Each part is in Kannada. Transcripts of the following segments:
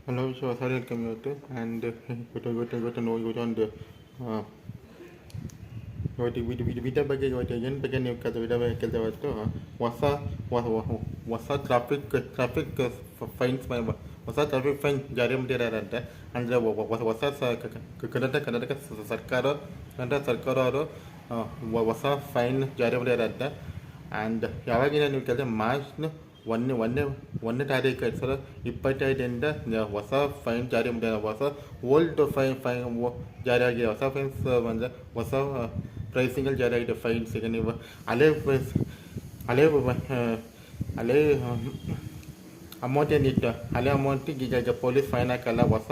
Hello, so sorry to come here and got to know you on the ವಿಧ ಬಗ್ಗೆ ಇವತ್ತು ಏನು ಬಗ್ಗೆ ನೀವು ಕೆಲಸ ಇವತ್ತು ಹೊಸ ಹೊಸ ಟ್ರಾಫಿಕ್ ಫೈನ್ಸ್ ಹೊಸ ಟ್ರಾಫಿಕ್ ಫೈನ್ ಜಾರಿ ಮಾಡಿದಾರಂತೆ. ಅಂದರೆ ಹೊಸ ಕರ್ನಾಟಕ ಸರ್ಕಾರ ಅವರು ಹೊಸ ಫೈನ್ ಜಾರಿ ಮಾಡಿದಾರಂತೆ. ಆ್ಯಂಡ್ ಯಾವಾಗಿನ ನೀವು ಕೆಲಸ ಮಾರ್ಚ್ ಒಂದನೇ ತಾರೀಕು 2025 ಹೊಸ ಫೈನ್ ಜಾರಿ ಮಾಡಿದ್ದಾರೆ. ಹೊಸ ಓಲ್ಡ್ ಫೈನ್ ಜಾರಿಯಾಗಿದೆ. ಹೊಸ ಫೈನ್ಸ್ ಅಂದರೆ ಹೊಸ ಪ್ರೈಸಿಂಗಲ್ಲಿ ಜಾರಿಯಾಗಿದೆ ಫೈನ್ಸ್. ಈಗ ನೀವು ಹಳೆ ಪ್ರೈಸ್ ಹಳೆ ಹಳೆ ಅಮೌಂಟ್ ಏನಿತ್ತು, ಹಳೆ ಅಮೌಂಟಿಗೆ ಈಗ ಪೊಲೀಸ್ ಫೈನ್ ಹಾಕಲ್ಲ. ಹೊಸ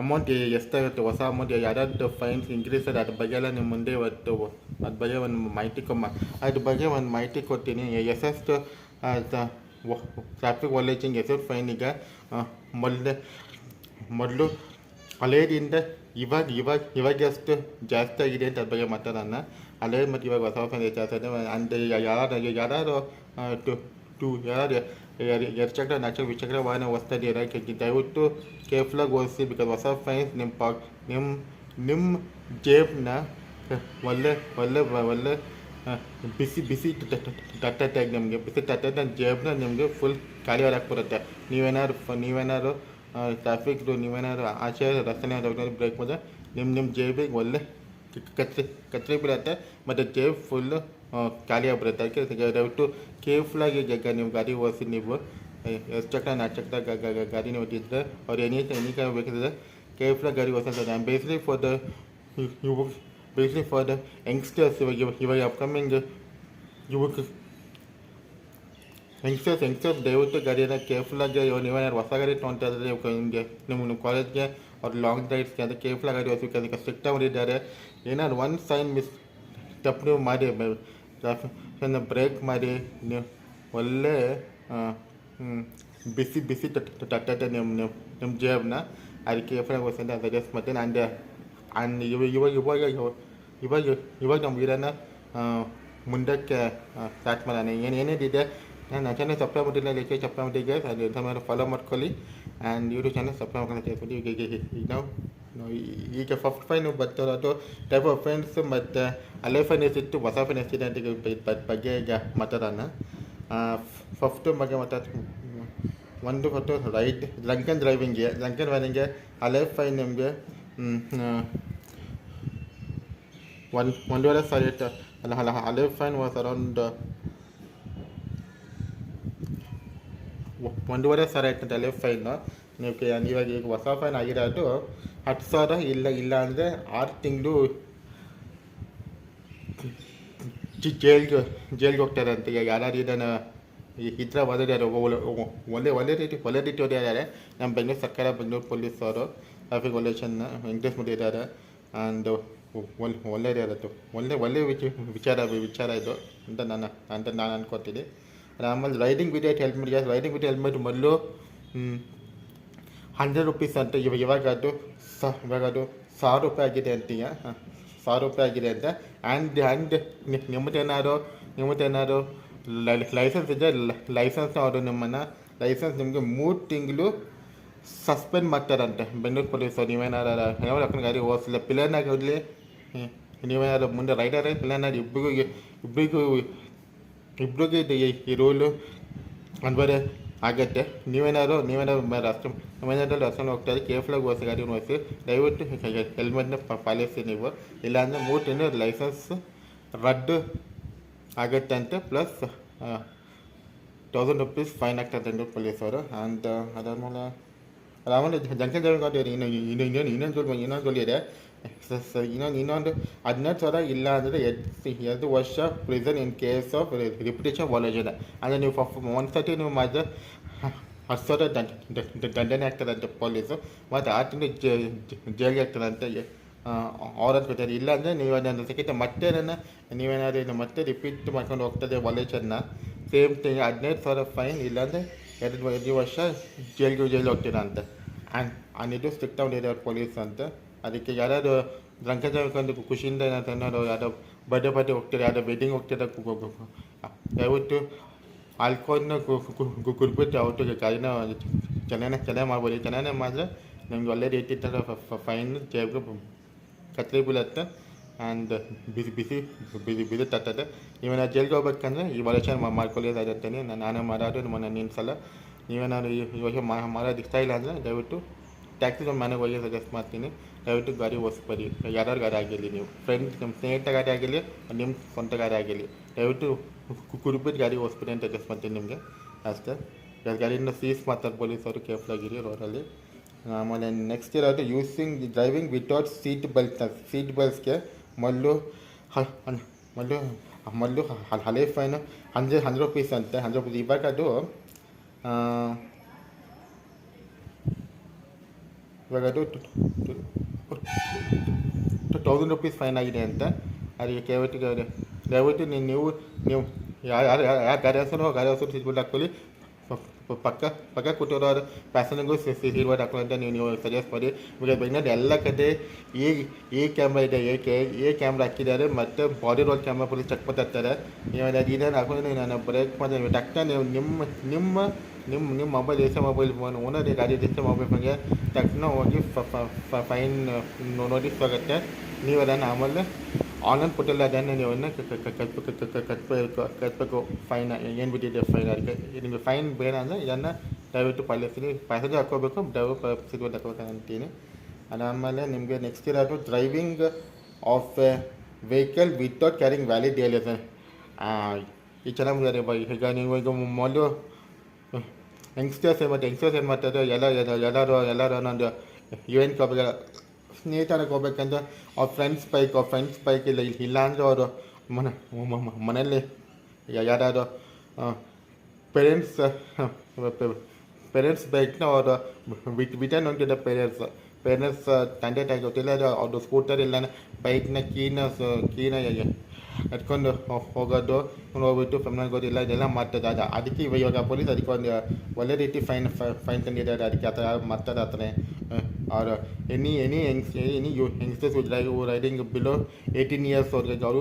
ಅಮೌಂಟ್ ಎಷ್ಟಾಗುತ್ತೆ, ಹೊಸ ಅಮೌಂಟ್ ಯಾರ್ಯಾರು ಫೈನ್ಸ್ ಇನ್ಕ್ರೀಸ್ ಇದೆ ಅದ್ರ ಬಗ್ಗೆ ಎಲ್ಲ ನಿಮ್ಮ ಮುಂದೆ ಇವತ್ತು ಅದ್ರ ಬಗ್ಗೆ ಒಂದು ಮಾಹಿತಿ ಕೊಡ್ತೀನಿ. ಎಷ್ಟೆಷ್ಟು ಟ್ರಾಫಿಕ್ ವೈಲೇಷನ್ ಎಷ್ಟೆಷ್ಟು ಫೈನ್ ಈಗ ಮೊದಲು ಹಳೇದಿಂದ ಇವಾಗ ಎಷ್ಟು ಜಾಸ್ತಿ ಆಗಿದೆ ಅಂತ ಅದ್ರ ಬಗ್ಗೆ ಮಾತಾಡೋಣ. ಹಳೆ ಮತ್ತು ಇವಾಗ ಹೊಸ ಫೈನ್ ಜಾಸ್ತಿ ಆಗಿದೆ. ಅಂದರೆ ಯಾರು ಯಾರು 2 ಚಕ್ರ 4 ಚಕ್ರ ದ್ವಿಚಕ್ರ ವಾಹನ ಹೊಸ್ತಿದ್ದೀರ ದಯವಿಟ್ಟು ಕೇರ್ಫುಲ್ಲಾಗಿ ಓದಿಸಿ. ಬಿಕಾಸ್ ಹೊಸ ಫೈನ್ಸ್ ನಿಮ್ಮ ಜೇಬನ್ನ ಒಳ್ಳೆ ಒಳ್ಳೆ ಒಳ್ಳೆ ಬಿಸಿ ತಟ್ಟೆಗೆ ನಿಮಗೆ ಬಿಸಿ ತಟ್ಟೆ ಜೇಬನ್ನ ನಿಮಗೆ ಫುಲ್ ಖಾಲಿ ಹಾಕ್ಬಿಡುತ್ತೆ. ನೀವೇನಾದ್ರು ನೀವೇನಾದ್ರು ಆಚೆ ರಸ್ತೆ ಬ್ರೇಕ್ ಮಾಡಿದ್ರೆ ನಿಮ್ಮ ಜೇಬಿಗೆ ಒಳ್ಳೆ ಕತ್ರಿ ಬೀಳುತ್ತೆ ಮತ್ತು ಜೇಬ್ ಫುಲ್ಲು ಖಾಲಿ ಆಗಿಬಿಡುತ್ತೆ. ಅದಕ್ಕೆ ದಯವಿಟ್ಟು ಕೇರ್ಫುಲ್ಲಾಗಿ ನೀವು ಗಾಡಿ ಓಡಿಸಿ. ನೀವು 2 ಚಕ್ರ 4 ಚಕ್ರ ಗಾಡಿನ ಓದಿದ್ರೆ ಅವ್ರು ಎನಿ ಬೇಕಿದ್ರೆ ಕೇರ್ಫುಲ್ಲಾಗಿ ಗಾಡಿ ಓಡಿಸ್ತಾರೆ. Basically for the youngsters. ಇವಾಗ ಅಪ್ಕಮಿಂಗ್ ಯಂಗ್ಸ್ಟರ್ಸ್ ದಯವಿಟ್ಟು ಗಾಡಿಯನ್ನು ಕೇರ್ಫುಲ್ಲಾಗಿ ನೀವೇನಾದ್ರು ಹೊಸ ಗಾಡಿ ತೊಗೊಳ್ತಾ ಇದ್ದರೆ ನಿಮ್ಮ ಕಾಲೇಜ್ಗೆ ಅವ್ರು ಲಾಂಗ್ ಡ್ರೈವ್ಸ್ಗೆ ಅಂತ ಕೇರ್ಫುಲ್ಲಾಗಿ ಗಾಡಿ ಓದಿಸಿ. ಅದಕ್ಕೆ ಸ್ಟ್ರಿಕ್ಟಾಗಿ ಮಾಡಿದ್ದಾರೆ. ಏನಾದ್ರು ಒಂದು ಸೈನ್ ತಪ್ಪು ನೀವು ಮಾಡಿ ಬ್ರೇಕ್ ಮಾಡಿ ನೀವು ಒಳ್ಳೆ ಬಿಸಿ ತಟ್ಟೆ ನಿಮ್ಮ ಜೇಬನ್ನ ಅದಕ್ಕೆ ಕೇರ್ಫುಲ್ಲಾಗಿ ಓದಿಸಿ ಅಂತ ಸಜೆಸ್ಟ್ ಮಾಡ್ತೀನಿ. ಇವಾಗ ನಮ್ಮ ವೀರನ್ನ ಮುಂದಕ್ಕೆ ಸ್ಟಾರ್ಟ್ ಮಾಡೋಣ. ಏನೇನಿದೆ ನನ್ನ ಚಾನಲ್ ಸಬ್ಸ್ಕ್ರೈಬ್ ಮಾಡಿಲ್ಲ, ಸಬ್ಸ್ಕ್ರೈಬ್ ಮಾಡಿಗೆ ಅದು ಫಾಲೋ ಮಾಡ್ಕೊಳ್ಳಿ. ಆ್ಯಂಡ್ ಯೂಟ್ಯೂಬ್ ಚಾನಲ್ ಸಬ್ಸ್ಕ್ರೈಬ್ ಮಾಡ್ಕೊಂಡು ಈಗ ಫಸ್ಟ್ ಫೈನ್ ಬರ್ತಿರೋದು ಟೈಪ್ ಆಫ್ ಫೈನ್ಸ್ ಮತ್ತು ಹಳೆ ಫೈನ್ ಎಷ್ಟಿತ್ತು, ಹೊಸ ಫೈನ್ ಎಷ್ಟಿದೆ ಅಂತ ಬಗ್ಗೆ ಈಗ ಮಾತಾಡೋಣ. ಫಸ್ಟು ಬಗ್ಗೆ ಫಸ್ಟು ಡ್ರಂಕನ್ ಡ್ರೈವಿಂಗ್ಗೆ ಹಳೆ ಫೈನ್ ನಿಮಗೆ 1.5 ಇತ್ತು. ಹಳೆ ಫೈನ್ ವಾಸ್ ಅರೌಂಡ್ 1.5 ಇತ್ತು ಹಳೆ ಫೈನು. ಇವಾಗ ಈಗ ಹೊಸ ಫೈನ್ ಆಗಿರೋದು 10,000. ಇಲ್ಲ ಅಂದರೆ 6 ತಿಂಗಳು ಜೈಲ್ಗೆ ಹೋಗ್ತಾರೆ ಅಂತ. ಈಗ ಯಾರು ಇದನ್ನು ಈ ಥರ ಓದಿದ್ದಾರೆ ಒಳ್ಳೆ ರೀತಿ ಓದಿದ್ದಾರೆ. ನಮ್ಮ ಬೆಂಗಳೂರು ಪೊಲೀಸ್ ಅವರು ಟ್ರಾಫಿಕ್ ವೈಲೇಷನ್ನ ಇನ್ಕ್ರೀಸ್ ಮಾಡಿದ್ದಾರೆ. ಆ್ಯಂಡ್ ಒಳ್ಳೆ ವಿಚಾರ ಇದು ಅಂತ ನಾನು ಅನ್ಕೋತೀನಿ. ಆಮೇಲೆ ರೈಡಿಂಗ್ ವಿತ್ ಹೆಲ್ಮೆಟ್ ಮೊದಲು 100 ರೂಪೀಸ್ ಅಂತ ಇವಾಗ ಅದು 1,000 ರೂಪಾಯಿ ಆಗಿದೆ ಅಂತೀಯ. 1,000 ರೂಪಾಯಿ ಆಗಿದೆ ಅಂತ. ಆ್ಯಂಡ್ ನಿಮ್ಮದೇನಾದ್ರು ಲೈಸೆನ್ಸ್ ಇದೆ, ಲೈಸೆನ್ಸ್ ಅವರು ಲೈಸೆನ್ಸ್ ನಿಮಗೆ 3 ತಿಂಗಳು ಸಸ್ಪೆಂಡ್ ಮಾಡ್ತಾರಂತೆ ಬೆಂಗಳೂರು ಪೊಲೀಸರು. ನೀವೇನಾರು ಗಾಡಿ ಓಡಿಸಲಿಲ್ಲ, ಪಿಲ್ಲರ್ನಾಗ ಇರಲಿ, ನೀವೇನಾದ್ರು ಮುಂದೆ ರೈಡರ್ ಪಿಲ್ಲರ್ನಾಗ ಇಬ್ಬರಿಗೂ ಇದು ಈ ರೂಲು ಅನ್ವಯ ಆಗುತ್ತೆ. ನೀವೇನಾದ್ರು ರಸ್ತೆ ಹೋಗ್ತಾ ಇದ್ರೆ ಕೇರ್ಫುಲ್ಲಾಗಿ ಓಡಿಸಿ, ಗಾಡಿ ಓಡಿಸಿ. ದಯವಿಟ್ಟು ಹೆಲ್ಮೆಟ್ನ ಪಾಲಿಸಿ ನೀವು. ಇಲ್ಲಾಂದರೆ 3 ತಿಂಗಳು ಲೈಸೆನ್ಸ್ ರದ್ದು ಆಗುತ್ತೆ ಅಂತೆ. ಪ್ಲಸ್ 1,000 ರೂಪೀಸ್ ಫೈನ್ ಆಗ್ತದೆ ಬೆಂಗಳೂರು ಪೊಲೀಸವರು. ಆ್ಯಂಡ್ ಆಮೇಲೆ ಜಂಕ್ಷನ್ ಡ್ರೈವಿಂಗ್ ಇನ್ನೊಂದು ಜೋಲಿ ಇದೆ. ಇನ್ನೊಂದು 12,000 ಇಲ್ಲ ಅಂದರೆ 2 ವರ್ಷ prison in case of repetition violation. ಅಂದರೆ ನೀವು ಒಂದ್ಸತಿ ನೀವು ಮಾಡಿದ್ರೆ 10,000 ದಂಡನೆ ಆಗ್ತದಂತೆ ಪೊಲೀಸು, ಮತ್ತು 6 ತಿಂಗಳು ಜೈಲಿಗೆ ಆಗ್ತದಂತೆ ಅವ್ರದ್ದು ಗೊತ್ತಾದ್ರೆ. ಇಲ್ಲಾಂದರೆ ನೀವು ಅದನ್ನು ಸೆಕೆಂಡ್ ನೀವೇನಾದ್ರು ಮತ್ತೆ ರಿಪೀಟ್ ಮಾಡ್ಕೊಂಡು ಹೋಗ್ತದೆ ವೈಲೇಷನ್ನ. ಸೇಮ್ ಥಿಂಗ್ 15,000 ಫೈನ್, ಇಲ್ಲಾಂದರೆ 2 ವರ್ಷ ಜೈಲಿಗೆ ಹೋಗ್ತೀರಾ ಅಂತ. ಆ್ಯಂಡ್ ಇದು ಸ್ಟ್ರಿಕ್ಟ್ ಮಾಡಿದ್ದಾರೆ ಪೊಲೀಸ್ ಅಂತ. ಅದಕ್ಕೆ ಯಾರಾದ್ರು ಡ್ರಂಕನ್ ಡ್ರೈವಿಂಗ್ ಖುಷಿಯಿಂದ ಯಾರೋ ಬರ್ಡೇ ಪಾರ್ಟಿ ಹೋಗ್ತಾರೆ, ಯಾರೋ ವೆಡ್ಡಿಂಗ್ ಹೋಗ್ತಾರೆ, ದಯವಿಟ್ಟು ಆಲ್ಕೋಲ್ನ ಕುಡ್ಬಿಟ್ಟು ಔಟಿಗೆ ಗಾಡಿನ ಚೆನ್ನಾಗಿ ಮಾಡ್ಬೋದು. ಚೆನ್ನಾಗಿ ಮಾಡಿದ್ರೆ ನಿಮ್ಗೆ ಒಳ್ಳೆ ರೀತಿ ಫೈನ್ ಜೇಬ್ಗೆ ಕತ್ರಿ ಬೀಳುತ್ತೆ ಆ್ಯಂಡ್ ಬಿಸಿ ಬಿಸಿ ಬಿಸಿ ಬಿಸಿ ತಟ್ಟದೆ. ನೀವೇನ ಜೈಲ್ಗೆ ಹೋಗ್ಬೇಕಂದ್ರೆ ಈ ವಲೋಷನ್ ಮಾಡ್ಕೊಳ್ಳೋದಾಗಿರ್ತೀನಿ. ನಾನೇ ಮಾಡೋದು ನಿನ್ನ ಸಲ. ನೀವೇನಾದ್ರು ಇವಾಗ ಮಾಡೋದು ಇಷ್ಟ ಇಲ್ಲ ಅಂದರೆ ದಯವಿಟ್ಟು ಟ್ಯಾಕ್ಸಿ ಮನೆಗೆ ಹೋಗಿ ಸಜೆಸ್ಟ್ ಮಾಡ್ತೀನಿ. ದಯವಿಟ್ಟು ಗಾಡಿ ಓಡಿಸ್ಬೇಡಿ. ಯಾರ್ಯಾರು ಗಾಡಿ ಆಗಿರಲಿ, ನೀವು ಫ್ರೆಂಡ್ಸ್ ನಿಮ್ಮ ಸ್ನೇಹಿತ ಗಾಡಿ ಆಗಿರಲಿ, ನಿಮ್ಮ ಸ್ವಂತ ಗಾಡಿ ಆಗಿರಲಿ, ದಯವಿಟ್ಟು ಕುಡ್ಬಿಟ್ಟು ಗಾಡಿ ಓಡಿಸ್ಬೇಡಿ ಅಂತ ಸಜೆಸ್ಟ್ ಮಾಡ್ತೀನಿ ನಿಮಗೆ ಅಷ್ಟೇ. ಗಾಡಿಯಿಂದ ಸೀಸ್ ಮಾಡ್ತಾರೆ ಪೊಲೀಸವರು, ಕೇರ್ಫುಲ್ ಆಗಿರಿ ರೋಡಲ್ಲಿ. ಆಮೇಲೆ ನೆಕ್ಸ್ಟ್ ಇರೋದು ಡ್ರೈವಿಂಗ್ ವಿತೌಟ್ ಸೀಟ್ ಬೆಲ್ಟ್ಸ್ಗೆ ಮೊದಲು ಹಳೆ ಫೈನು 100 ರೂಪೀಸ್ ಅಂತೆ. 100 ರೂಪೀಸ್ ಇವಾಗ ಅದು ಇವಾಗ ಅದು 1000 ರೂಪೀಸ್ ಫೈನ್ ಆಗಿದೆ ಅಂತ. ಅದಕ್ಕೆ ದಯವಿಟ್ಟು ನೀವು ಯಾರು ಗಾಡಿ ಹೆಸರು ಸೀಟ್ ಬೆಲ್ಟ್ ಹಾಕ್ಕೊಳ್ಳಿ. ಪಕ್ಕ ಕೂತಿರೋರು ಪ್ಯಾಸೆಂಜರ್ಗೂ ಸೀಟ್ ಬೆಲ್ಟ್ ಹಾಕೊಳ್ಳಿ ಅಂತ ನೀವು ಸಜೆಸ್ಟ್ ಮಾಡಿ. ಇವಾಗ ಬೆಂಗಳೂರು ಎಲ್ಲ ಕಡೆ ಈ ಕ್ಯಾಮ್ರಾ ಇದೆ, ಏ ಕ್ಯಾಮ್ರಾ ಹಾಕಿದ್ದಾರೆ ಮತ್ತು body roll camera police check ಮಾಡ್ತಾರೆ. ನೀವು ಇದೇನು ಹಾಕೊಂಡು ನಾನು ಬ್ರೇಕ್ ಮಾಡಿ ತಕ್ಷಣ ನೀವು ನಿಮ್ಮ ಮೊಬೈಲ್ ಮೊಬೈಲ್ ಫೋನ್ ಓನರ್ ಗಾಡಿ ಮೊಬೈಲ್ ಫೋನ್ಗೆ ತಕ್ಷಣ ಹೋಗಿ ಫೈನ್ ನೋಟಿಸ್ ಆಗುತ್ತೆ. ನೀವು ಅದನ್ನು ಆಮೇಲೆ ಆನ್ಲೈನ್ ಪೋರ್ಟಲ್ ಅದನ್ನು ನೀವು ಕಟ್ಟಬೇಕು ಫೈನ್ ಏನು ಬಿಟ್ಟಿದೆ ಫೈನ್. ಅದಕ್ಕೆ ನಿಮಗೆ ಫೈನ್ ಬೇಡ ಅಂದರೆ ಇದನ್ನು ದಯವಿಟ್ಟು ಪ್ಯಾಸೇಜ್ ಹಾಕ್ಕೋಬೇಕು, ದಯವಿಟ್ಟು ಸೀಟ್ ಬೆಲ್ಟ್ ಹಾಕೋಬೇಕು ಅಂತೀನಿ. ಅದಾದಮೇಲೆ ನಿಮಗೆ ನೆಕ್ಸ್ಟ್ ಇರೋದು driving of a vehicle without carrying valid licence. ಈ ಚೆನ್ನಾಗಿ ಈಗ ನೀವು ಈಗ ಮೊದಲು ಯಂಗ್ಸ್ಟರ್ಸ್ ಏನು ಮಾಡ್ತಾರೆ, ಎಲ್ಲರೂ ಒಂದೊಂದು ಇವೆಂಟ್ಗೆ ಹೋಗ್ಬೇಕು, ಸ್ನೇಹಿತರಿಗೆ ಹೋಗ್ಬೇಕಂದ್ರೆ ಅವ್ರ ಫ್ರೆಂಡ್ಸ್ ಬೈಕ್ ಇಲ್ಲ ಅಂದರೆ ಅವರು ಮನೆಯಲ್ಲಿ ಯಾರಾದ್ರು ಪೇರೆಂಟ್ಸ್ ಬೈಕ್ನ ಅವರು ಬಿಟ್ಟು ನೋಡ್ತಿದ್ದ ಪೇರೆಂಟ್ಸ್ ತಂದೆ ತಾಯಿ ಗೊತ್ತಿಲ್ಲ ಅವ್ರದ್ದು ಸ್ಕೂಟರ್ ಇಲ್ಲ ಬೈಕ್ನ ಕೀನ ಎತ್ಕೊಂಡು ಹೋಗೋದು, ಹೋಗ್ಬಿಟ್ಟು ಫ್ಯಾಮಿಲಿ ಗೊತ್ತಿಲ್ಲ ಇದೆಲ್ಲ ಮಾಡ್ತದೆ. ಅದಕ್ಕೆ ಇವಾಗ ಪೊಲೀಸ್ ಅದಕ್ಕೆ ಒಂದು ಒಳ್ಳೆ ರೀತಿ ಫೈನ್ ತಂದಿದ್ದಾರೆ. ಅದಕ್ಕೆ ಆ ಥರ ಮಾಡ್ತಾರೆ. ಆ ಥರ ಅವರು any youngsters riding below 18 years ಅವ್ರಿಗೆ ಅವರು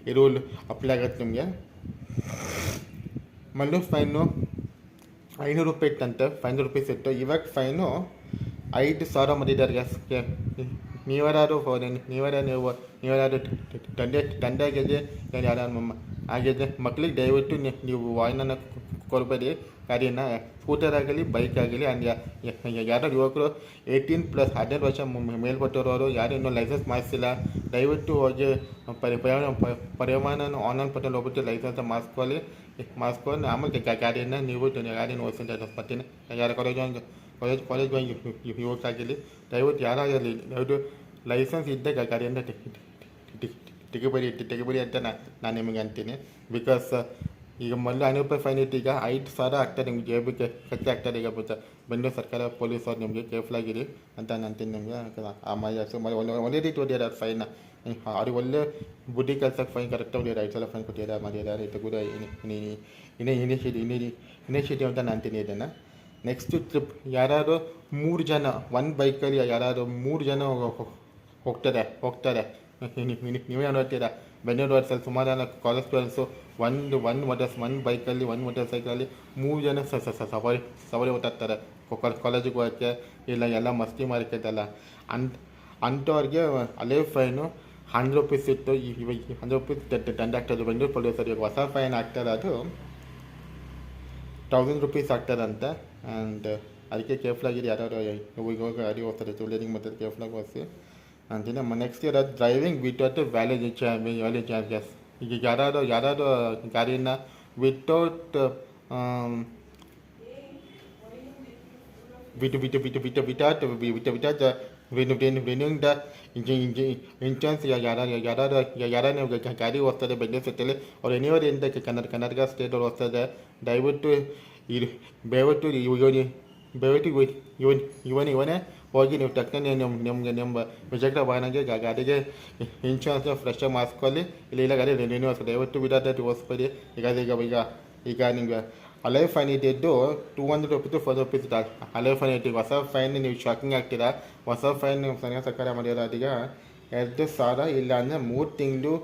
ಈ ರೂಲ್ ಅಪ್ಲೈ ಆಗುತ್ತೆ ನಿಮಗೆ. ಮೊದಲು ಫೈನು 500 ರೂಪಾಯಿ ಇತ್ತಂತೆ, 500 ರೂಪೀಸ್ ಇತ್ತು. ಇವಾಗ ಫೈನು 5,000 ಮಾಡಿದ್ದಾರೆ. ನೀವ್ಯಾರು ತಂದೆ ಆಗಿದೆ ಯಾರು ಆಗಿದೆ ಮಕ್ಕಳಿಗೆ ದಯವಿಟ್ಟು ನೀವು ವಾಹನ ಕೊಡಬೇಡಿ. ಗಾಡಿನ ಸ್ಕೂಟರ್ ಆಗಲಿ ಬೈಕ್ ಆಗಲಿ. ಯಾರು ಯುವಕರು 18+ 18 ವರ್ಷ ಮೇಲ್ಪಟ್ಟಿರೋರು ಯಾರು ಇನ್ನೂ ಲೈಸೆನ್ಸ್ ಮಾಡಿಸಿಲ್ಲ, ದಯವಿಟ್ಟು ಹೋಗಿ ಪರಿವಾಹನ ಆನ್ಲೈನ್ ಪೋರ್ಟಲ್ ಹೋಗ್ಬಿಟ್ಟು ಲೈಸೆನ್ಸ್ ಮಾಡಿಸ್ಕೊಂಡು ಆಮೇಲೆ ಗಾಡಿಯನ್ನು ನೀವು ಗಾಡಿನ ಓಡಿಸಿದ ಬರ್ತೀನಿ. ಯಾರು ಕಾಲೇಜ್ ಯುವಕ ಆಗಿರಲಿ, ದಯವಿಟ್ಟು ಯಾರಾಗಿರಲಿ ದಯವಿಟ್ಟು ಲೈಸೆನ್ಸ್ ಇದ್ದಾಗ ಗಾಡಿಯನ್ನು ತೆಗಿಬೇಡಿ ಅಂತ ನಾನು ನಿಮಗೆ ಅಂತೀನಿ. ಬಿಕಾಸ್ ಈಗ ಮೊದಲು 500 ರೂಪಾಯಿ ಫೈನ್ ಇತ್ತು, ಈಗ 5,000 ಆಗ್ತದೆ ನಿಮ್ಗೆ ಜೇಬಿಗೆ ಖರ್ಚು ಆಗ್ತದೆ. ಈಗ ಬೆಂಗಳೂರು ಸರ್ಕಾರ ಪೊಲೀಸವ್ರು ನಿಮಗೆ ಕೇರ್ಫುಲ್ ಆಗಿರಿ ಅಂತ ನಾನು ಅಂತೀನಿ ನಿಮಗೆ. ಒಳ್ಳೆ ರೀತಿ ಹೊಡಿಯಾರ ಫೈನ, ಅವ್ರಿಗೆ ಒಳ್ಳೆ ಬುದ್ಧಿ ಕಲ್ಸಕ್ಕೆ ಫೈನ್ ಕರೆಕ್ಟಾಗಿ ಹೊಡಿಯಾರ. 5 ಸಲ ಫೈನ್ ಮಾಡಿದ್ದಾರೆ. ಇದು ಕೂಡ ಇನಿಷಿಯೇಟಿವ್ ಅಂತ ನಾನು ಅಂತೀನಿ ಇದನ್ನು. ನೆಕ್ಸ್ಟ್ ಟ್ರಿಪ್ ಯಾರಾದ್ರು 3 ಜನ ಒಂದು ಬೈಕಲ್ಲಿ ಯಾರಾದ್ರು 3 ಜನ ಹೋಗ್ತಾರೆ ನೀವೇ ನೋಡ್ತೀರಾ ಬೆಂಗಳೂರು ರೋಡ್ಸಲ್ಲಿ ಸುಮಾರು ಜನ ಕಾಲೇಜ್ ಸ್ಟೂಡೆಂಟ್ಸು ಒಂದು ಬೈಕಲ್ಲಿ ಒಂದು ಮೋಟರ್ ಸೈಕಲಲ್ಲಿ 3 ಜನ ಸವಾರಿ ಓಟಾಡ್ತಾರೆ ಕಾಲೇಜಿಗೆ ಹೋಗೋಕ್ಕೆ, ಇಲ್ಲ ಎಲ್ಲ ಮಸ್ತಿ ಮಾರ್ಕೆಟಲ್ಲ. ಅಂಥವ್ರಿಗೆ ಅಲ್ಲೇ ಫೈನು 100 ರೂಪೀಸ್ ಇತ್ತು. ಇವಾಗ 100 ರೂಪೀಸ್ ದಂಡ ಆಗ್ತದೆ ಬೆಂಗಳೂರು ಪೊಲೀಸರಿಗೆ. ಹೊಸ ಫೈನ್ ಆಗ್ತದೆ, ಅದು 1000 ರೂಪೀಸ್ ಆಗ್ತದಂತೆ. ಆ್ಯಂಡ್ ಅದಕ್ಕೆ ಕೇರ್ಫುಲ್ ಆಗಿರಿ. ಯಾರು ಹೋಗಿ ಗಾಡಿ ಹೋಗ್ತಾರೆ ಟೂಲಿಂಗ್ ಮತ್ತು ಕೇರ್ಫುಲ್ಲಾಗಿ ಓದಿಸಿ ಅಂತೀನಿ. ನೆಕ್ಸ್ಟ್ ಇರೋದು ಡ್ರೈವಿಂಗ್ ವಿತೌಟ್ ವ್ಯಾಲಿಡ್ ಚಾರ್ಜಸ್. ಈಗ ಯಾರು ಗಾಡಿನ ವಿತೌಟ್ ರಿನ್ಯೂಯಿಂಗ್ ದ ಇನ್ಶೂರೆನ್ಸ್. ಯಾರು ಗಾಡಿ ಓದ್ತಾರೆ ಬೆಂಗಳೂರು ಸಿಟಿಯಲ್ಲಿ, ಅವ್ರು ಎನಿವರಿಂದ ಕರ್ನಾಟಕ ಸ್ಟೇಟ್ ಅವ್ರು ಓದ್ತಾರೆ, ದಯವಿಟ್ಟು ಇವನೇ ಹೋಗಿ ನೀವು ತಕ್ಷಣ ನಿಮ್ಮ ವಿಜಯಕ ವಾಹನಗೆ ಗಾಡಿಗೆ ಇನ್ಶೂರೆನ್ಸ್ ಫ್ರೆಶ್ ಆಗಿ ಮಾಡಿಸ್ಕೊಳ್ಳಿ. ಇಲ್ಲ ಗಾಡಿ ರಿನ್ಯೂಸ್ ದಯವಿಟ್ಟು ವಿಧಾನ ಓದಿಸ್ಬೇಡಿ. ಈಗ ನಿಮಗೆ ಹಳೆ ಫೈನ್ ಇದ್ದಿದ್ದು 200 ರೂಪೀಸ್ 400 ರೂಪೀಸ್ ಹಳೆ ಫೈನ್ ಇತ್ತು. ಹೊಸ ಫೈನ್ ನೀವು ಶಾಕಿಂಗ್ ಆಗ್ತೀರಾ. ಹೊಸ ಫೈನ್ ಸರಿಯಾಗಿ ಸರ್ಕಾರ ಮಾಡಿರೋ ಅದೀಗ 2,000 ಇಲ್ಲ ಅಂದರೆ 3 ತಿಂಗಳು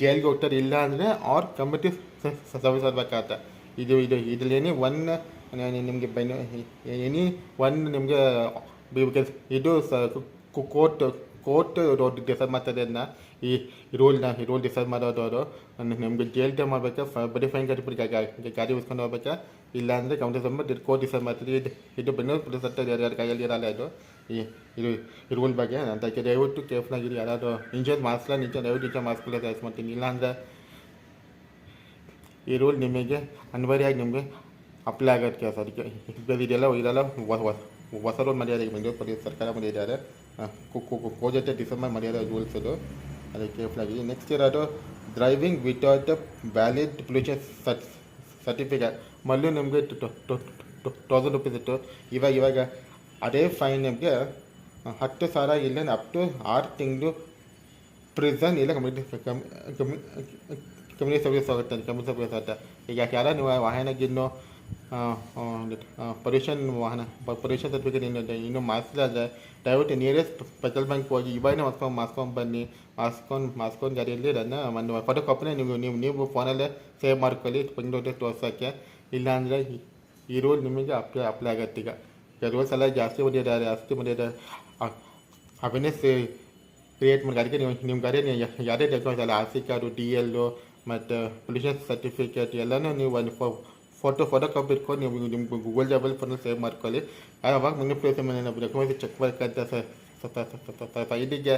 ಜೈಲ್ಗೆ ಹೋಗ್ತಾರೆ, ಇಲ್ಲ ಅಂದರೆ ಆರ್ ಕಮ್ಯುನಿಟಿ ಸರ್ವಿಸ್ ಆಗಬೇಕಾಗತ್ತೆ. ಇದರಲ್ಲಿ ಒನ್ ನಿಮಗೆ ಎನಿ ಒನ್ ನಿಮಗೆ ಇದು ಕೋರ್ಟ್ ಡಿಸೈಡ್ ಮಾಡ್ತಾರೆ ಅದನ್ನ. ಈ ರೂಲ್ ಡಿಸೈಡ್ ಮಾಡೋದು ಅವರು ನಿಮಗೆ ಜೈಲ್ ಟೈಮ್ ಮಾಡಬೇಕಾ, ಬರೀ ಫೈನ್ ಕಟ್ಬಿಟ್ಟು ಗಾಡಿ ಉಸ್ಕೊಂಡು ಹೋಗ್ಬೇಕಾ, ಇಲ್ಲ ಅಂದರೆ ಕಮ್ಯುನಿಟಿ ಕೋರ್ಟ್ ಡಿಸೈಡ್ ಮಾಡ್ತಾರೆ. ಇದು ಬೆಂಗಳೂರು ಪೊಲೀಸ್ ಅಂತ ಯಾರ್ಯಾರ ಕೈಯಲ್ಲಿ ಇರಲ್ಲ ಇದು ರೂಲ್ ಬಗ್ಗೆ ಅಂತ. ದಯವಿಟ್ಟು ಕೇರ್ಫುಲ್ಲಾಗಿರಿ. ಯಾರಾದರೂ ಇಂಜೂರ್ ಮಾಡಿಸ್ಲ ದಯವಿಟ್ಟು ಇಂಜೂರ್ ಮಾಡಿಸ್ಕೊಳ್ಳೋದು ತಯಾರಿಸಿ ಮಾಡ್ತೀನಿ. ಇಲ್ಲಾಂದರೆ ಈ ರೂಲ್ ನಿಮಗೆ ಅನಿವಾರ್ಯವಾಗಿ ನಿಮಗೆ ಅಪ್ಲೈ ಆಗೋದು ಕೆಲಸ. ಅದಕ್ಕೆ ಇದೆಲ್ಲ ಹೊಸ ರೂಲ್ ಮಾಡಿದ್ದಾರೆ ಈಗ ಬೆಂಗಳೂರು ಪೊಲೀಸ್ ಸರ್ಕಾರ ಮಾಡಿದ್ದಾರೆ. ಜೊತೆ ಡಿಸೆಂಬರ್ ಮಾಡಿರೋ ರೂಲ್ಸ್ ಅದು. ಅದಕ್ಕೆ ಕೇರ್ಫುಲ್ಲಾಗಿ. ನೆಕ್ಸ್ಟ್ ಇರೋದು driving without valid pollution certificate. ಮೊದಲು ನಿಮಗೆ 1000 ರೂಪೀಸ್ ಇತ್ತು. ಇವಾಗ ಅದೇ ಫೈನ್ ನಿಮಗೆ 10,000 ಇಲ್ಲ ಅಪ್ ಟು 6 ತಿಂಗಳು ಪ್ರಿಸನ್ ಇಲ್ಲ ಕಮ್ಯುನಿಟಿ ಸರ್ವಿಸ್ ಆಗುತ್ತೆ. ಕಮ್ಯುನಿಟಿ ಸರ್ವಿಸ್ ಆಗುತ್ತೆ. ಈಗ ಯಾರ ನೀವು ವಾಹನಗಿನ್ನೂ ಪೊಲ್ಯೂಷನ್ ಸರ್ಟಿಫಿಕೇಟ್ ಇನ್ನೂ ಮಾಡಿಸಿದ್ರೆ ದಯವಿಟ್ಟು ನಿಯರೆಸ್ಟ್ ಪೆಟ್ರೋಲ್ ಬಂಕ್ ಹೋಗಿ ಇವಾಗನೇ ಮಾಡಿಸ್ಕೊಂಡು ಬನ್ನಿ. ಮಾಡಿಸ್ಕೊಂಡು ಗಾಡಿಯಲ್ಲಿ ಅದನ್ನು ಒಂದು ಫೋಟೋ ಕಾಪಿನೇ ನೀವು ಫೋನಲ್ಲೇ ಸೇವ್ ಮಾಡ್ಕೊಳ್ಳಿ ಬಂದು ತೋರ್ಸೋಕ್ಕೆ. ಇಲ್ಲಾಂದರೆ ಈ ರೂಲ್ ನಿಮಗೆ ಅಪ್ಲೈ ಆಗುತ್ತೆ. ಈಗ ರೂಲ್ಸ್ ಎಲ್ಲ ಜಾಸ್ತಿ ಬಂದಿದ್ದಾರೆ. ಅವೇರ್ನೆಸ್ ಕ್ರಿಯೇಟ್ ಮಾಡಿ ಅದಕ್ಕೆ ನಿಮ್ಮ ಗಾಡಿ ಯಾವುದೇ ಡಾಕ್ಯುಮೆಂಟ್ಸ್ ಅಲ್ಲ, ಆರ್ ಸಿ ಕಾರ್ಡು, DL ಮತ್ತು ಪೊಲ್ಯೂಷನ್ ಸರ್ಟಿಫಿಕೇಟ್ ಎಲ್ಲನೂ ನೀವು ಒಂದು ಫೋಟೋ ಕಾಪಿ ಇಟ್ಕೊಂಡು ನೀವು ನಿಮ್ಮ ಗೂಗಲ್ ಜಾಬಲ್ಲಿ ಫೋನಲ್ಲಿ ಸೇವ್ ಮಾಡ್ಕೊಳ್ಳಿ. ಆವಾಗ ಮ್ಯಾನಿಪುಲೇಷನ್ ಡಾಕ್ಯುಮೆಂಟ್ಸ್ ಚೆಕ್ ಬೇಕಂತ ಸೈಡಿಗೆ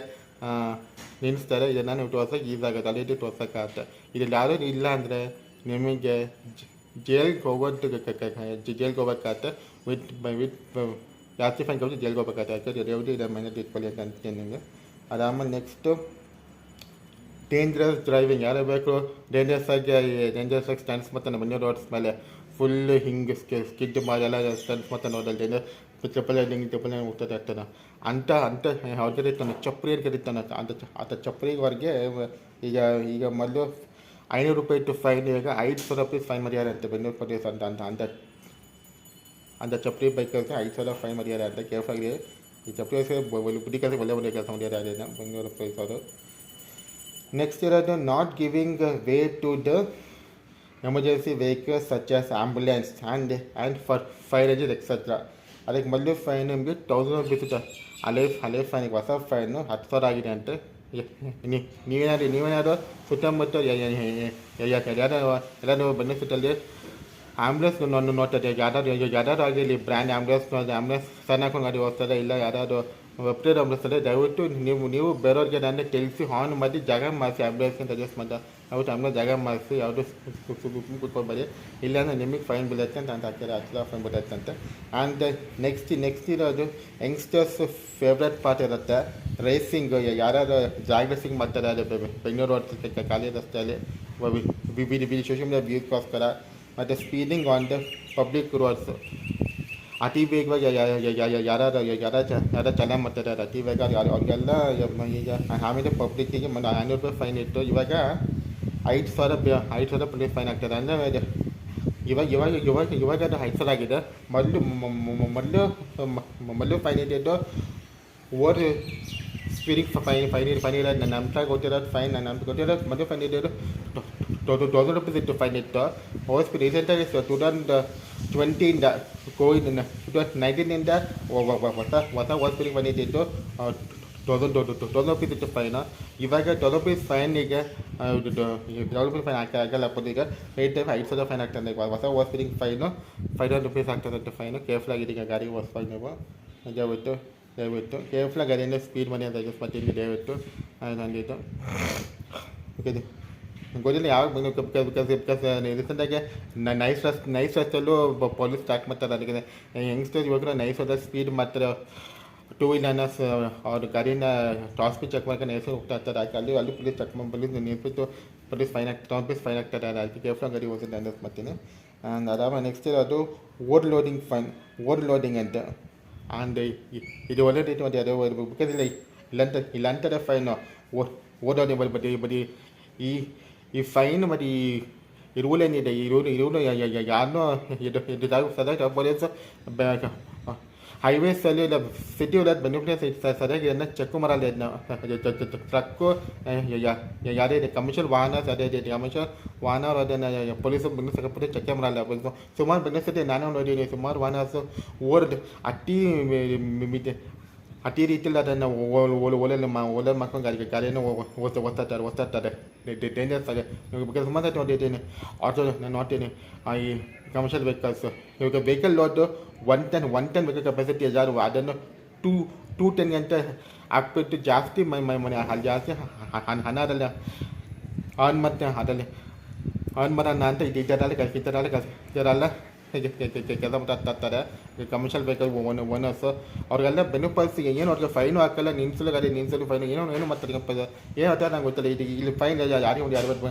ನಿಲ್ಲಿಸ್ತಾರೆ. ಇದನ್ನು ನೀವು ತೋರ್ಸೋಕೆ ಈಸಿ ಆಗುತ್ತೆ, ಅಲ್ಲಿ ತೋರ್ಸೋಕ್ಕಾಗುತ್ತೆ. ಇದರಲ್ಲಿ ಯಾರೂ ಇಲ್ಲ ಅಂದರೆ ನಿಮಗೆ ಜೈಲ್ಗೆ ಹೋಗ್ಬೇಕಾಗತ್ತೆ. ವಿತ್ ಜಾಸ್ತಿ ಫೈನ್ ಕೊಟ್ಟು ಜೈಲ್ಗೆ ಹೋಗ್ಬೇಕಾಗತ್ತೆ. ಯಾಕಂದರೆ ಇದರ ಮನೇಲಿ ಇಟ್ಕೊಳ್ಳಿ ಅಂತ ಅಂತೀನಿ ನಿಮಗೆ. ಅದಾದಮೇಲೆ ನೆಕ್ಸ್ಟು ಡೇಂಜರಸ್ ಡ್ರೈವಿಂಗ್. ಯಾರು ಬೇಕು ಡೇಂಜರಸ್ ಆಗಿ ಸ್ಟಂಟ್ಸ್ ಮತ್ತು ನಮ್ಮ ರೋಡ್ಸ್ ಮೇಲೆ ಫುಲ್ ಹಿಂಗೆ ಸ್ಕಿಡ್ ಎಲ್ಲ ಸ್ಟಂಟ್ಸ್ ಮತ್ತು ನೋಡೋದು ಚಪ್ಪಲಿ ಹೋಗ್ತದೆ ಆಗ್ತಾನೆ ಅಂತ ಅವ್ರಿಗೆ ಇರ್ತಾನೆ ಚಪ್ಪರಿ ಕರೀತಾನೆ. ಅಂತ ಚಪ್ಪರಿವರೆಗೆ ಈಗ ಮೊದಲು 500 ರೂಪಾಯಿ ಇತ್ತು ಫೈನ್, ಈಗ 5,000 ರೂಪಾಯಿ ಫೈನ್ ಮಾಡಿದ್ದಾರೆ ಅಂತ ಬೆಂಗಳೂರು ಪೊಲೀಸ್ ಅಂತ ಚಪ್ಪರಿ ಬೈಕರ್ಗೆ 5,000 ಫೈನ್ ಮಾಡಿದ್ದಾರೆ ಅಂತ. ಕೇರ್ಫಾಗಿ ಈ ಚಪ್ಪರಿ ಬುದ್ಧಿ ಕೆಲಸ ಒಳ್ಳೆ ಕೆಲಸ ಮಾಡಿದ್ದಾರೆ ಬೆಂಗಳೂರು ಪೊಲೀಸ್ ಅವರು. ನೆಕ್ಸ್ಟ್ ಇರೋದು not giving way to the emergency vehicles such as ambulance and for fire etcetera. ಅದಕ್ಕೆ ಮೊದಲು ಫೈನ್ ನಿಮಗೆ 1000 ರೂಪೀಸ್ ಇತ್ತು. ಹಳೆ ಫೈನಿಗೆ ಹೊಸ ಫೈನು 10,000 ಆಗಿದೆ ಅಂತ. ನೀವೇನಾದ್ರು ಸುತ್ತಮುತ್ತ ಎಲ್ಲರೂ ಬೆನಿಫಿಟಲ್ಲಿ ಆ್ಯಂಬುಲೆನ್ಸ್ ನೋಡ್ತಾರೆ. ಯಾರು ಆಗಲಿ ಬ್ರ್ಯಾಂಡ್ ಆ್ಯಂಬುಲೆನ್ಸ್ ಸಣ್ಣ ಹಾಕೊಂಡು ಗಾಡಿ ಹೋಗ್ತಾರೆ, ಇಲ್ಲ ಯಾರಾದ್ರು ವೆಬ್ಸೈಟ್ ಆಂಬುಲೆನ್ಸ್ ದಯವಿಟ್ಟು ನೀವು ಬೇರೆಯವ್ರಿಗೆ ನಾನು ತಿಳಿಸಿ ಹಾರ್ನ್ ಮಾಡಿ ಜಾಗ ಮಾಡಿಸಿ ಆ್ಯಂಬುಲೆನ್ಸ್ಗೆ ಸಜೆಸ್ಟ್ ಮಾಡ್ತಾರೆ. ಯಾವತ್ತು ಆಂಬುಲೆನ್ಸ್ ಜಾಗ ಮಾಡಿಸಿ ಯಾವುದು ಕೂತ್ಕೊಳ್ಬಾರಿ, ಇಲ್ಲಾಂದರೆ ನಿಮಗೆ ಫೈನ್ ಬೀಳುತ್ತೆ ಅಂತ ಹಾಕ್ತಾರೆ. 10,000 ಫೈನ್ ಬೀಳುತ್ತೆ ಅಂತ. ಆ್ಯಂಡ್ ನೆಕ್ಸ್ಟ್ ಇರೋದು ಯಂಗ್ಸ್ಟರ್ಸ್ ಫೇವ್ರೆಟ್ ಪಾರ್ಟ್ ಇರುತ್ತೆ ರೇಸಿಂಗ್. ಯಾರು ಜಾಗ್ ರೇಸಿಂಗ್ ಮಾಡ್ತಾರೆ ಅದು ಬೆಂಗಳೂರು ರೋಡ್ ಖಾಲಿ ರಸ್ತೆಯಲ್ಲಿ ಬೀದಿ ಸೋಷಿಯಲ್ ಮೀಡಿಯಾ ವ್ಯೂಸ್ಗೋಸ್ಕರ. ಮತ್ತು speeding on the public roads. ಅತಿ ವೇಗವಾಗಿ ಯಾರು ಚೆನ್ನಾಗಿ ಮಾಡ್ತಾರೆ ಅತಿ ವೇಗ ಅವ್ರಿಗೆಲ್ಲ ಈಗ ಆಮೇಲೆ ಪಬ್ಲಿಕ್ಕಿಗೆ 500 ರೂಪಾಯಿ ಫೈನ್ ಇತ್ತು. ಇವಾಗ 5,000 ಪೊಲೀಸ್ ಫೈನ್ ಆಗ್ತದೆ. ಅಂದರೆ ಇವಾಗ ಅದು 5,000 ಆಗಿದೆ. ಮೊದಲು ಫೈನ್ ಇದ್ದಿದ್ದು ಓವರ್ ಸ್ಪೀಡಿಂಗ್ ಫೈನ್ ಇರೋದು ನನ್ನ ನಮ್ಗೆ ಗೊತ್ತಿರೋದು ಫೈನ್. ಮೊದಲು ಫೈನ್ ಇದ್ದಿದ್ದು 1000 ರೂಪೀಸ್ ಇತ್ತು ಫೈನ್ ಇತ್ತು. ಓವರ್ ಸ್ಪೀಡ್ ರೀಸೆಂಟಾಗಿ 2020 2019 ಹೊಸ ಓವರ್ ಸ್ಪೀಡಿಂಗ್ ಬಂದಿದ್ದು 1000 ರೂಪೀಸ್ ಇತ್ತು ಫೈನು. ಇವಾಗ 1000 ರೂಪೀಸ್ ಫೈನಿಗೆ 1000 ರೂಪೀಸ್ ಫೈನ್ ಆಗಲ್ಲ. ಈಗ ರೇಟ್ ಟೈಮ್ 5,000 ಫೈನ್ ಆಗ್ತದೆ. ಹೊಸ ಓವರ್ ಸ್ಪೀಡಿಂಗ್ ಫೈನು 500 ರೂಪೀಸ್ ಆಗ್ತದೆ ಫೈನು. ಕೇರ್ಫುಲ್ ಆಗಿದೆ ಗಾಡಿ ಹೊಸವಾಗಿ ನೀವು ದಯವಿಟ್ಟು ಕೇರ್ಫುಲ್ಲಾಗಿ ಗಾಡಿಯಿಂದ ಸ್ಪೀಡ್ ಮನೆ ಅಂತ ಯೂಸ್ ಮಾಡ್ತೀನಿ ದಯವಿಟ್ಟು ನಂದಿದ್ದು. ಓಕೆ ಗೊತ್ತಿಲ್ಲ ಯಾವಾಗ ಬಿಕಾಸ್ ರೀಸೆಂಟಾಗಿ ನೈಸ್ ರಸ್ತೆಯಲ್ಲೂ ಪೊಲೀಸ್ ಸ್ಟಾರ್ಟ್ ಮಾಡ್ತಾರೆ. ಅದಕ್ಕೆ ಯಂಗ್ಸ್ಟರ್ಸ್ ಇವಾಗ ನೈಸ್ ಹೋದ ಸ್ಪೀಡ್ ಮಾಡ್ತಾರೆ. 2 ವೀಲರ್ನರ್ಸ್ ಅವ್ರ ಗಾಡಿನ ಟಾಪ್ ಸ್ಪೀಡ್ ಚೆಕ್ ಮಾಡ್ಕೊಂಡು ನೈಸ್ ಹೋಗ್ತಾ ಇರ್ತಾರೆ. ಅಲ್ಲಿ ಪೊಲೀಸ್ ಚೆಕ್ ಮಾಡಿ ಪೊಲೀಸ್ ಫೈನ್ ಆಗ್ತಾರೆ. 1000 ರೂಪೀಸ್ ಫೈನ್ ಆಗ್ತಾರೆ. ಅದಕ್ಕೆ ಕೇರ್ಫುಲ್ ಗಾಡಿ ಹೋಗಿ ಅಂಡರ್ಸ್ ಮಾಡ್ತೀನಿ. ಆ್ಯಂಡ್ ಅದಾದ ನೆಕ್ಸ್ಟ್ ಇರೋದು ಓವರ್ ಲೋಡಿಂಗ್ ಅಂತ. ಆ್ಯಂಡ್ ಇದು ಒಳ್ಳೆ ರೀತಿ ಮಾಡಿ ಅದು ಬಿಕಾಸ್ ಇಲ್ಲಂತಾರೆ ಫೈನು ಓಡೋಡಿ ಬರೀ ಈ ಫೈನ್ ಮತ್ತು ಈ ರೂಲ್ ಏನಿದೆ ಈ ರೂಲ್ ಯಾರನ್ನೂ ಇದು ಸದಾ ಪೊಲೀಸ್ ಹೈವೇಸಲ್ಲಿ ಇಲ್ಲ ಸಿಟಿ ಒಳಗೆ ಬೆಂಗಳೂರಿನ ಸರಿಯಾಗಿ ಏನೋ ಚೆಕ್ ಮಾಡಲ್ಲ ಇದನ್ನ ಟ್ರಕ್ಕು ಯಾರೇ ಇದೆ ಕಮರ್ಷಿಯಲ್ ವಾಹನ ಸರಿಯಾಗಿ ಇದೆ ಕಮರ್ಷಿಯಲ್ ವಾಹನ ಅದನ್ನು ಪೊಲೀಸರು ಬೆಂಗಳೂರು ಸರಿಪಟ್ಟು ಚೆಕ್ ಮಾಡಲ್ಲ ಸುಮಾರು ಬೆಂಗಳೂರು ಸಿಟಿ ನಾನು ನೋಡಿದ್ದೀನಿ ಸುಮಾರು ವಾಹನ ಓರ್ಡ್ ಅತಿ ರೀತಿಯಲ್ಲಿ ಅದನ್ನು ಓಲಲ್ಲಿ ಮಾಡ್ಕೊಂಡು ಗಾಡಿಯನ್ನು ಓದ್ತಾರೆ ಡೇಂಜರ್ಸ್ ಆಗಿ ಇವಾಗ ಸುಮಾರು ನೋಡಿದ್ದೀನಿ ಆಟೋ ನಾನು ನೋಡ್ತೀನಿ ಈ ಕಮರ್ಷಿಯಲ್ ವೆಹಿಕಲ್ಸ್ ಇವಾಗ ವೆಹಿಕಲ್ ಲೋಡು 110 ವೆಹಿಕಲ್ ಕೆಪಾಸಿಟಿ ಯಾರು ಅದನ್ನು 210 ಅಂತ ಹಾಕ್ಬಿಟ್ಟು ಜಾಸ್ತಿ ಮನೆ ಅಲ್ಲಿ ಜಾಸ್ತಿ ಹಣ ಅದರಲ್ಲಿ ಆನ್ ಮತ್ತೆ ಅದರಲ್ಲಿ ಆನ್ ಮಾಡೋಣ ಅಂತ ಇದರಲ್ಲ ಕೆಲಸ ಮಾಡ್ತಾರೆ ಕಮರ್ಷಿಯಲ್ ವೆಹಿಕಲ್ ಓನರ್ಸು ಅವ್ರಿಗೆಲ್ಲ ಬೆನಿಫಿಟ್ಸ್ ಏನು ಅವ್ರಿಗೆ ಫೈನು ಹಾಕಲ್ಲ ನಿನ್ಸಲು ಗಾಡಿ ನಿನ್ಸಲು ಫೈನು ಏನು ಮಾಡ್ತಾರೆ ಏನು ಹೇಳ್ತಾರೆ ನಂಗೆ ಗೊತ್ತಿಲ್ಲ ಇಲ್ಲಿ ಫೈನ್ ಜಾರಿ ಮಾಡಿ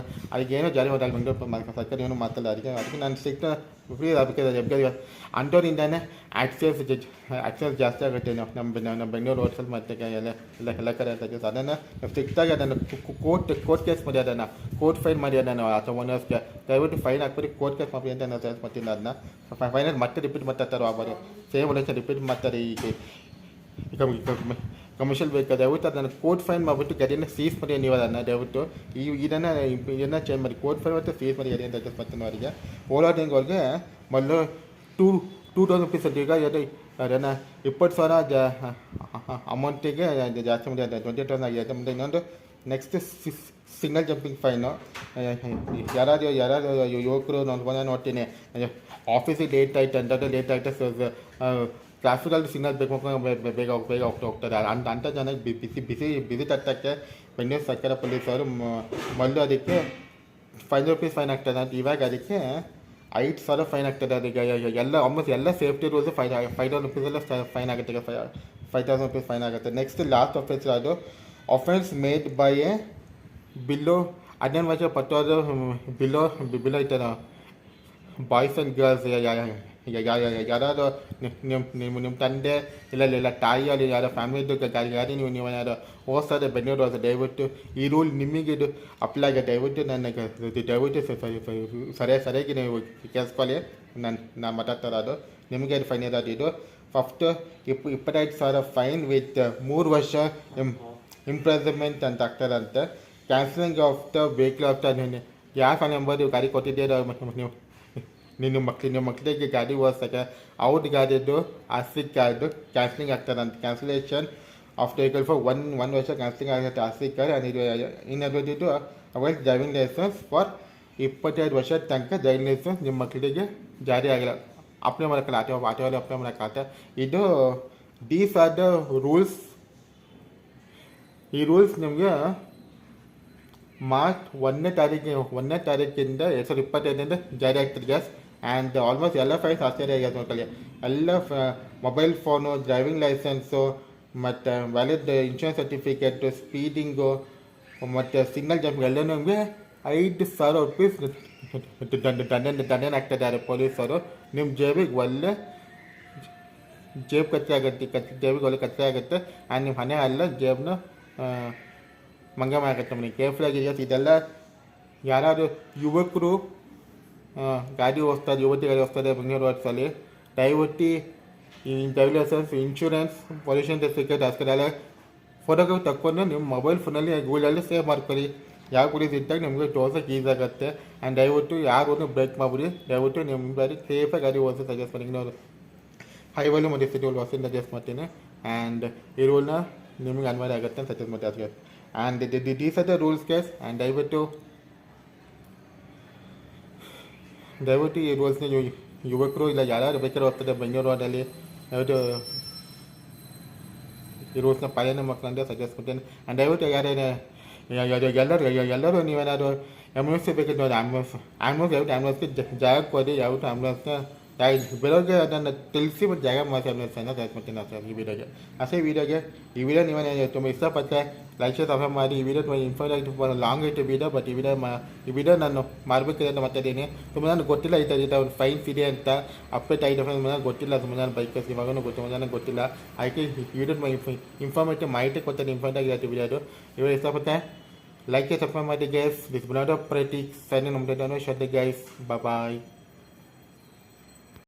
ಅದಕ್ಕೆ ಏನೋ ಜಾರಿ ಮಾಡಿ ಬೆಂಗಳೂರು ಸರ್ಕಾರ ಏನು ಮಾತಲ್ಲ ಅದಕ್ಕೆ ನಾನು ಸಿಕ್ತ ಫ್ರೀ ಆಗಬೇಕು ಅಂಥವ್ರಿಂದಾನೆ ಆಕ್ಸಿಡೆಂಟ್ಸ್ ಜಾಸ್ತಿ ಆಗುತ್ತೆ ನಮ್ಮ ಬೆಂಗಳೂರು ರೋಡ್ಸಲ್ಲಿ ಮತ್ತೆ ಎಲ್ಲ ಕಡೆ ಅಂತ ಅದನ್ನು ಸ್ಟ್ರಿಕ್ಟಾಗಿ ಅದನ್ನು ಕೋರ್ಟ್ ಕೇಸ್ ಮಾಡಿ ಅದನ್ನು ಕೋರ್ಟ್ ಫೈನ್ ಮಾಡಿ ಅದನ್ನು ಅಥವಾ ಓನರ್ಸ್ಗೆ ದಯವಿಟ್ಟು ಫೈನ್ ಹಾಕ್ಬಿಟ್ಟು ಕೋರ್ಟ್ ಕೇಸ್ ಮಾಡಿ ಅಂತ ನಾನು ಸಜೆಸ್ಟ್ ಮಾಡ್ತೀನಿ ಅದನ್ನ ಫೈನಲ್ ಮತ್ತೆ ರಿಪೀಟ್ ಮಾಡ್ತಾರೆ ಅವರು ಸೇಮ್ ಒಳ್ಳೆ ರಿಪೀಟ್ ಮಾಡ್ತಾರೆ ಈಗ ಕಮರ್ಷಿಯಲ್ ವೆಹಿಕಲ್ ದಯವಿಟ್ಟು ಅದನ್ನು ಕೋರ್ಟ್ ಫೈನ್ ಮಾಡಿಬಿಟ್ಟು ಗಾಡಿಯನ್ನು ಸೀಸ್ ಮಾಡಿ ನೀವು ಅದನ್ನು ದಯವಿಟ್ಟು ಇದನ್ನು ಚೇಂಜ್ ಮಾಡಿ ಕೋರ್ಟ್ ಫೈನ್ ಮತ್ತು ಸೀಸ್ ಮಾಡಿ ಗಾಡಿ ಅಂತ ಸಜೆಸ್ಟ್ ಮಾಡ್ತೀನಿ ಅವರಿಗೆ ಓಡಾಡಿಂಗ್ ಅವ್ರಿಗೆ ಮೊದಲು 2,000 ರುಪೀಸ್ ಅಂತ ಈಗ ಅದನ್ನು 20,000 ಅಮೌಂಟಿಗೆ ಜಾಸ್ತಿ ಮಾಡಿ 20,000 ಆಗಿದೆ ಮುಂದೆ ಇನ್ನೊಂದು ನೆಕ್ಸ್ಟ್ ಸಿಗ್ನಲ್ ಜಂಪಿಂಗ್ ಫೈನು ಯಾರಾದರೂ ಯುವಕರು ನೋಡ್ತೀನಿ ಆಫೀಸಿಗೆ ಲೇಟ್ ಆಯಿತು ಟ್ರಾಫಿಕಲ್ಲಿ ಸಿಗ್ನಲ್ ಬೇಗ ಹೋಗ್ತಾರೆ ಅಂಥ ಜನಕ್ಕೆ ಬಿಸಿ ತಟ್ಟಕ್ಕೆ ಬೆಂಗಳೂರು ಸರ್ಕಾರ ಪೊಲೀಸವರು ಮೊದಲು ಅದಕ್ಕೆ 500 ರೂಪೀಸ್ ಫೈನ್ ಆಗ್ತದೆ ಅಂತ ಇವಾಗ ಅದಕ್ಕೆ 5,000 ಫೈನ್ ಆಗ್ತದೆ ಅದಕ್ಕೆ ಎಲ್ಲ ಆಲ್ಮೋಸ್ಟ್ ಎಲ್ಲ ಸೇಫ್ಟಿ ರೂಲ್ಸು 5,000 ರುಪೀಸೆಲ್ಲ ಫೈನ್ ಆಗುತ್ತೆ 5,000 ರುಪೀಸ್ ಫೈನ್ ಆಗುತ್ತೆ ನೆಕ್ಸ್ಟ್ ಲಾಸ್ಟ್ ಆಫೆನ್ಸ್ ಅದು offence made by A below 18 ವರ್ಷ ಪಟ್ಟೋದು ಬಿಲೋ ಐತದ ಬಾಯ್ಸ್ ಆ್ಯಂಡ್ ಗರ್ಲ್ಸ್ ಯಾರಾದ್ರು ನಿಮ್ಮ ತಂದೆ ಇಲ್ಲ ತಾಯಿಯಲ್ಲಿ ಯಾರೋ ಫ್ಯಾಮಿಲಿದು ಗಾಡಿ ನೀವು ಯಾರೋ ಓದಿಸ್ತಾರೆ ಬೆಂಗಳೂರು ಹೋದ್ರೆ ದಯವಿಟ್ಟು ಈ ರೂಲ್ ನಿಮಗೆ ಇದು ಅಪ್ಲೈ ಆಗಿದೆ ದಯವಿಟ್ಟು ಸರಿಯಾಗಿ ನೀವು ಕೇಳಿಸ್ಕೊಳ್ಳಿ ನಾನು ಮಾತಾಡ್ತಾರದು ನಿಮಗೆ ಅದು ಫೈನ್ ಇರೋದು ಇದು ಫಸ್ಟ್ 25,000 ಫೈನ್ ವಿತ್ 3 ವರ್ಷ ಇಂಪ್ರೈಸ್ಮೆಂಟ್ ಅಂತ ಆಗ್ತಾರಂತೆ cancelling of the vehicle of the ಯಾವ ಫೋನ್ ನಂಬರ್ ನೀವು ಗಾಡಿ ಕೊಟ್ಟಿದ್ದೀರ ನೀವು ನಿಮ್ಮ ಮಕ್ಕಳಿಗೆ ಗಾಡಿ ಓದಿಸೋಕ್ಕೆ ಅವ್ರ ಗಾಡಿದು ಆಸ್ತಿ ಕಾರ್ಡು ಕ್ಯಾನ್ಸಲಿಂಗ್ ಆಗ್ತಾರಂತೆ cancellation of vehicle for one ವರ್ಷ ಕ್ಯಾನ್ಸಲಿಂಗ್ ಆಗುತ್ತೆ ಆಸ್ತಿ ಕಾರ್ಡ್ ಇನ್ನೊಂದು ಅವೈಲ್ ಡ್ರೈವಿಂಗ್ ಲೈಸೆನ್ಸ್ ಫಾರ್ 25 ವರ್ಷ ತನಕ ಡ್ರೈವಿಂಗ್ ಲೈಸೆನ್ಸ್ ನಿಮ್ಮ ಮಕ್ಕಳಿಗೆ ಜಾರಿ ಆಗಿಲ್ಲ ಅಪ್ಲೈ ಮಾಡೋಕ್ಕಲ್ಲ ಆಟೋಲ್ಲಿ ಅಪ್ಲೈ ಮಾಡೋಕ್ಕಾಗತ್ತೆ ಇದು ದೀಸ್ ಆರ್ ದ ರೂಲ್ಸ್ ಈ ರೂಲ್ಸ್ ನಿಮಗೆ ಮಾರ್ಚ್ 1ನೇ ತಾರೀಕಿಂದ 2025 ಜಾರಿ ಆಗ್ತದೆ ಗ್ಯಾಸ್ ಆ್ಯಂಡ್ ಆಲ್ಮೋಸ್ಟ್ ಎಲ್ಲ ಫೈನ್ಸ್ ಆಶ್ಚರ್ಯ ಆಗ್ಯಾದ ಮಕ್ಕಳಿಗೆ ಎಲ್ಲ ಮೊಬೈಲ್ ಫೋನು ಡ್ರೈವಿಂಗ್ ಲೈಸೆನ್ಸು ಮತ್ತು ವ್ಯಾಲಿಡ್ ಇನ್ಶೂರೆನ್ಸ್ ಸರ್ಟಿಫಿಕೇಟು ಸ್ಪೀಡಿಂಗು ಮತ್ತು ಸಿಗ್ನಲ್ ಜಂಪ್ ಎಲ್ಲ ನಮಗೆ 5,000 ರೂಪೀಸ್ ದಂಡನೆ ಆಗ್ತಿದ್ದಾರೆ ಪೊಲೀಸರು ನಿಮ್ಮ ಜೇಬಿಗೆ ಒಳ್ಳೆ ಖರ್ಚು ಆಗುತ್ತೆ ಜೇಬಿಗೆ ಒಳ್ಳೆ ಖರ್ಚು ಆಗುತ್ತೆ ಆ್ಯಂಡ್ ನಿಮ್ಮ ಹಣೆ ಅಲ್ಲ ಜೇಬನ್ನ ಮಂಗಮ ಆಗುತ್ತೆ ಮನೆ ಕೇರ್ಫುಲ್ ಆಗಿದೆಯಾ ಇದೆಲ್ಲ ಯಾರಾದರೂ ಯುವಕರು ಗಾಡಿ ಓಡಿಸ್ತಾರೆ ಬೆಂಗಳೂರು ರೋಡ್ಸಲ್ಲಿ ದಯವಿಟ್ಟು ಈ driving licence insurance pollution certificate ಅಷ್ಟೆಲ್ಲ ಫೋಟೋಗ್ರಾಫ್ ತಕ್ಕೊಂಡು ನಿಮ್ಮ ಮೊಬೈಲ್ ಫೋನಲ್ಲಿ ಗೂಗಲಲ್ಲಿ ಸೇವ್ ಮಾಡ್ಕೊಳ್ಳಿ ಯಾವ ಪೊಲೀಸ್ ಇದ್ದಾಗ ನಿಮಗೆ ತೋರ್ಸೋಕ್ಕೆ ಈಸಿ ಆಗುತ್ತೆ ಆ್ಯಂಡ್ ದಯವಿಟ್ಟು ಯಾರು ಬ್ರೇಕ್ ಮಾಡಿಬಿಡಿ ದಯವಿಟ್ಟು ನಿಮ್ಮ ಗಾಡಿ ಸೇಫಾಗಿ ಗಾಡಿ ಓದಿಸಿ ಸಜೆಸ್ಟ್ ಮಾಡಿ ನಾವು ಹೈವೇಲು ಮತ್ತು ಸಿಟಿ ಓಲ್ ವಾಸಿಂದ ಸಜೆಸ್ಟ್ ಮಾಡ್ತೀನಿ ಆ್ಯಂಡ್ ಈ ರೂಲ್ನ ನಿಮಗೆ ಅನ್ವಯ ಆಗುತ್ತೆ ಅಂತ ಸಜೆಸ್ಟ್ ಮಾಡ್ತೀನಿ ಅದಕ್ಕೆ and these are the rules case and ದಯವಿಟ್ಟು ಈ ರೂಲ್ಸ್ನ ಯುವಕರು ಇಲ್ಲ ಯಾರು ಬೇಕಾದ್ರೂ ಹೋಗ್ತಾರೆ ಬೆಂಗಳೂರು ರೋಡಲ್ಲಿ ದಯವಿಟ್ಟು ಈ ರೂಲ್ಸ್ನ ಪಾಲನೆ ಮಾಡ್ಕೊಂಡು ಸಜೆಸ್ಟ್ ಮಾಡ್ತೀನಿ ಆ್ಯಂಡ್ ದಯವಿಟ್ಟು ಎಲ್ಲರೂ ನೀವೇನಾದ್ರು ಆ್ಯಂಬುಲೆನ್ಸ್ ಬೇಕಿತ್ತು ನೋಡಿ ಆ್ಯಂಬುಲೆನ್ಸ್ಗೆ ಜಾಗ ಕೊಡಿ ಯಾವತ್ತು ಆ್ಯಂಬುಲೆನ್ಸ್ನ ಬೆಳಗ್ಗೆ ಅದನ್ನು ತಿಳಿಸಿ ಮತ್ತು ಜಾಗ ಮಾಡಿ ಆ್ಯಂಬುಲೆನ್ಸನ್ನು ಸಜೆಸ್ಟ್ ಮಾಡ್ತೀನಿ ಸರ್ ಈ ವಿಡಿಯೋಗೆ ಈ ವಿಡಿಯೋ ನೀವೇನು ತುಂಬ ಇಷ್ಟಪಟ್ಟರೆ ಲೈಕ್ ಸಬ್ಸ್ಕ್ರೈಬ್ ಮಾಡಿ ಈ ವಿಡಿಯೋ ತುಂಬ ಇನ್ಫಾರ್ಮೇಟಿವ್ ಲಾಂಗ್ ಐತೆ ವಿಡಿಯೋ ಬಟ್ ಈ ವಿಡಿಯೋ ನಾನು ಮಾಡಬೇಕಿದೆ ಅಂತ ಮಾತಾಡಿದ್ದೀನಿ ತುಂಬ ನನಗೆ ಗೊತ್ತಿಲ್ಲ ಈ ಒಂದು ಫೈನ್ಸ್ ಇದೆ ಅಂತ ಅಪ್ಡೇಟ್ ಆಗಿದೆ ನನಗೆ ಗೊತ್ತಿಲ್ಲ ತುಂಬ ಜನ ಬೈಕರ್ಸ್ ಇವಾಗೂ ತುಂಬ ನನಗೆ ಗೊತ್ತಿಲ್ಲ ಅದಕ್ಕೆ ಈ ವಿಡಿಯೋ ಇನ್ಫಾರ್ಮೇಟಿವ್ ಮಾಹಿತಿ ಕೊಡ್ತಾರೆ ಇನ್ಫಾರ್ಮೇಟಿವ್ ಆಗಿದೆ ವಿಡಿಯೋದು ಇವಾಗ ಇಷ್ಟಪಟ್ಟೆ ಲೈಕ್ ಸಬ್ಸ್ಕ್ರೈಬ್ ಮಾಡಿ ಗೈಸ್ ದಿಸ್ ಬ್ಲಾಡ್ ಆಫ್ ಪ್ರೈಟಿಕ್ಸ್ ಸೈನ್ ನಮ್ಮ ಶ್ರದ್ಧೆ ಗೈಸ್ ಬಾಯ್